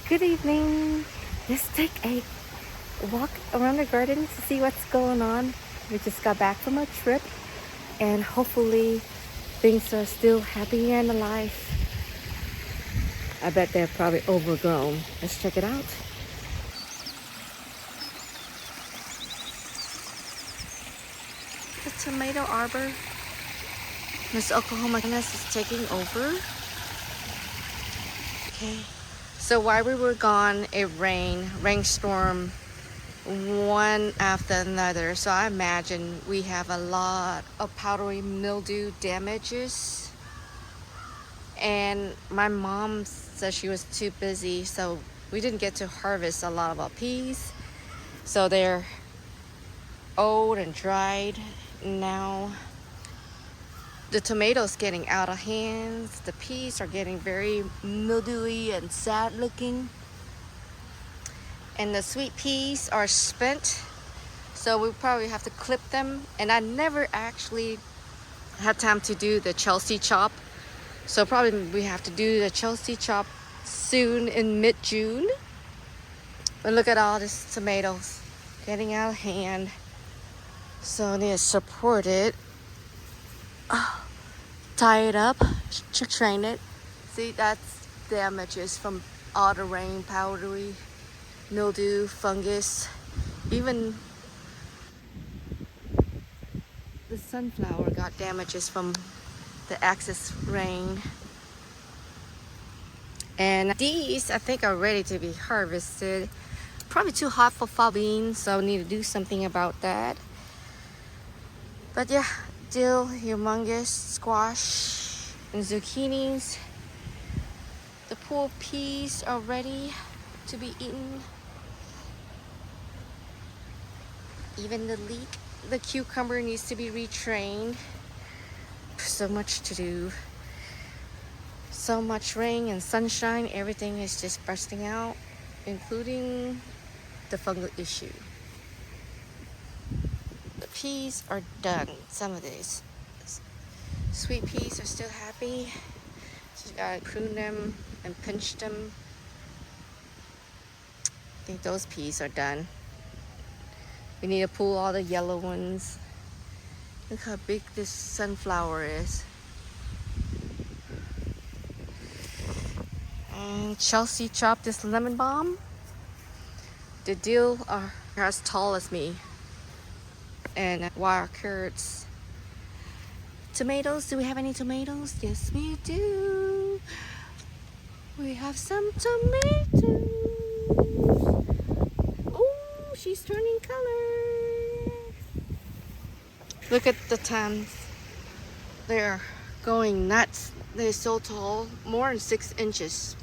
Good evening. Let's take a walk around the garden to see what's going on. We just got back from a trip and hopefully things are still happy and alive. I bet they're probably overgrown. Let's check it out. The tomato arbor. Miss Oklahoma is taking over. Okay. So while we were gone, it rainstorm one after another. So I imagine we have a lot of powdery mildew damages. And my mom said she was too busy, so we didn't get to harvest a lot of our peas. So they're old and dried now. The tomatoes getting out of hands. The peas are getting very mildewy and sad looking. And the sweet peas are spent, so we probably have to clip them. And I never actually had time to do the Chelsea chop, so probably we have to do the Chelsea chop soon in mid-June. But look at all these tomatoes getting out of hand, so I need to support it. Tie it up to train it. See, that's damages from all the rain, powdery mildew, fungus. Even the sunflower got damages from the excess rain. And these I think are ready to be harvested. Probably too hot for fall beans, so I need to do something about that. But yeah, dill, humongous, squash, and zucchinis. The pulled peas are ready to be eaten. Even the cucumber needs to be retrained. So much to do. So much rain and sunshine, everything is just bursting out, including the fungal issue. The peas are done, some of these. Sweet peas are still happy. Just gotta prune them and pinch them. I think those peas are done. We need to pull all the yellow ones. Look how big this sunflower is. And Chelsea chopped this lemon balm. The dill are as tall as me. And wild carrots. Tomatoes, do we have any tomatoes? Yes, we do. We have some tomatoes. Oh, she's turning color. Look at the stems. They're going nuts. They're so tall, more than 6 inches.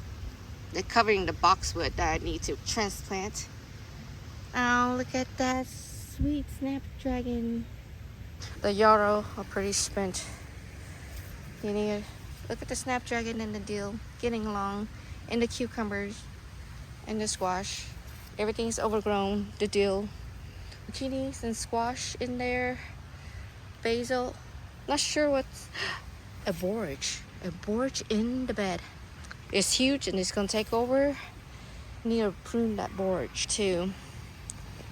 They're covering the boxwood that I need to transplant. Oh, look at that sweet snapdragon. The yarrow are pretty spent. You need to look at the snapdragon and the dill getting along, and the cucumbers and the squash. Everything's overgrown. The dill, zucchinis and squash in there. Basil. Not sure what's a borage. A borage in the bed. It's huge and it's gonna take over. Need to prune that borage too.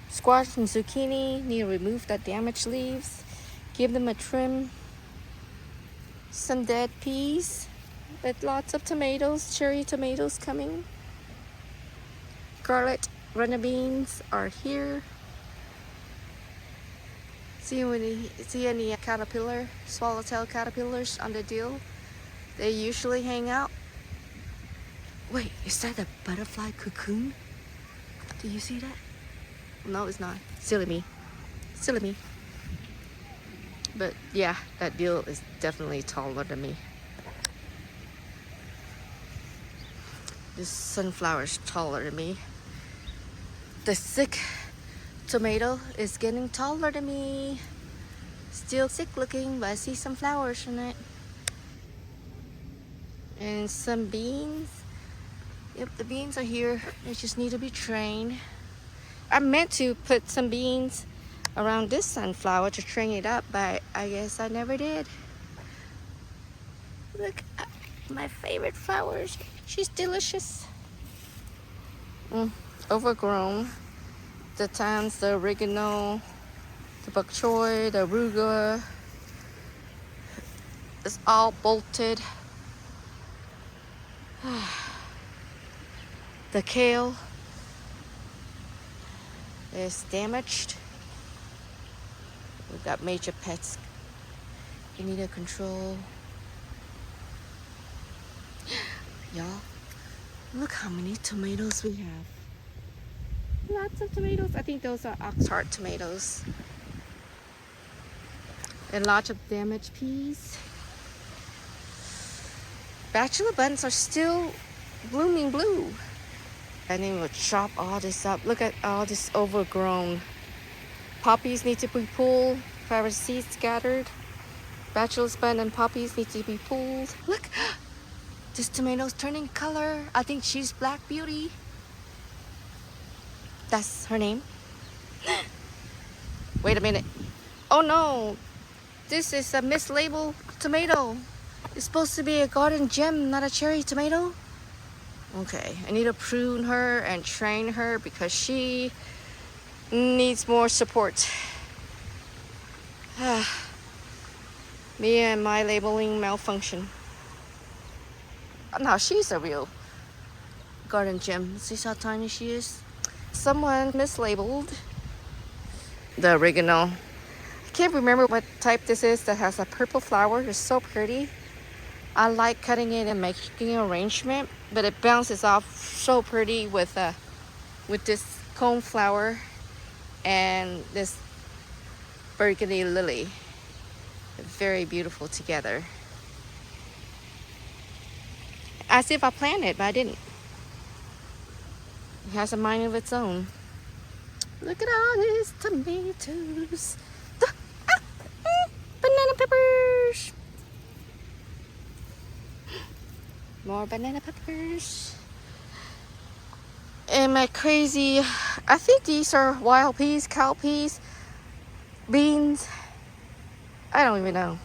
Squash and zucchini, need to remove the damaged leaves. Give them a trim. Some dead peas. But lots of tomatoes, cherry tomatoes coming. Garlic, runner beans are here. See any caterpillar, swallowtail caterpillars on the dill? They usually hang out. Wait, is that a butterfly cocoon? Do you see that? No, it's not. Silly me. Silly me. But yeah, that dill is definitely taller than me. This sunflower is taller than me. The sick tomato is getting taller than me. Still sick looking, but I see some flowers in it. And some beans. Yep, the beans are here. They just need to be trained. I meant to put some beans around this sunflower to train it up, but I guess I never did. Look at my favorite flowers. She's delicious. overgrown. The thymes, the oregano, the bok choy, the arugula. It's all bolted. The kale is damaged. We've got major pests we need to control. Y'all, look how many tomatoes we have. Lots of tomatoes. I think those are Oxheart tomatoes. And lots of damaged peas. Bachelor buttons are still blooming blue. And then we'll chop all this up. Look at all this overgrown. Poppies need to be pulled. Flower seeds scattered. Bachelor button and poppies need to be pulled. Look, this tomato's turning color. I think she's Black Beauty. That's her name. Wait a minute. Oh no, this is a mislabeled tomato. It's supposed to be a garden gem, not a cherry tomato. Okay, I need to prune her and train her because she needs more support. Me and my labeling malfunction. Now she's a real garden gem. See how tiny she is? Someone mislabeled the oregano. I can't remember what type this is that has a purple flower. It's so pretty. I like cutting it and making an arrangement, but it bounces off so pretty with this cone flower and this burgundy lily. Very beautiful together. As if I planned it, but I didn't. It has a mind of its own. Look at all these tomatoes. Banana peppers. More banana peppers. And my crazy, I think these are wild peas, cow peas, beans. I don't even know.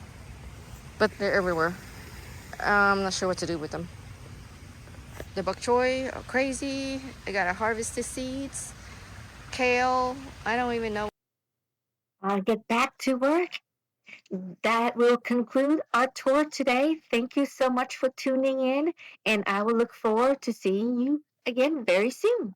But they're everywhere. I'm not sure what to do with them. The bok choy are crazy. I gotta harvest the seeds. Kale, I don't even know. I'll get back to work. That will conclude our tour today. Thank you so much for tuning in, and I will look forward to seeing you again very soon.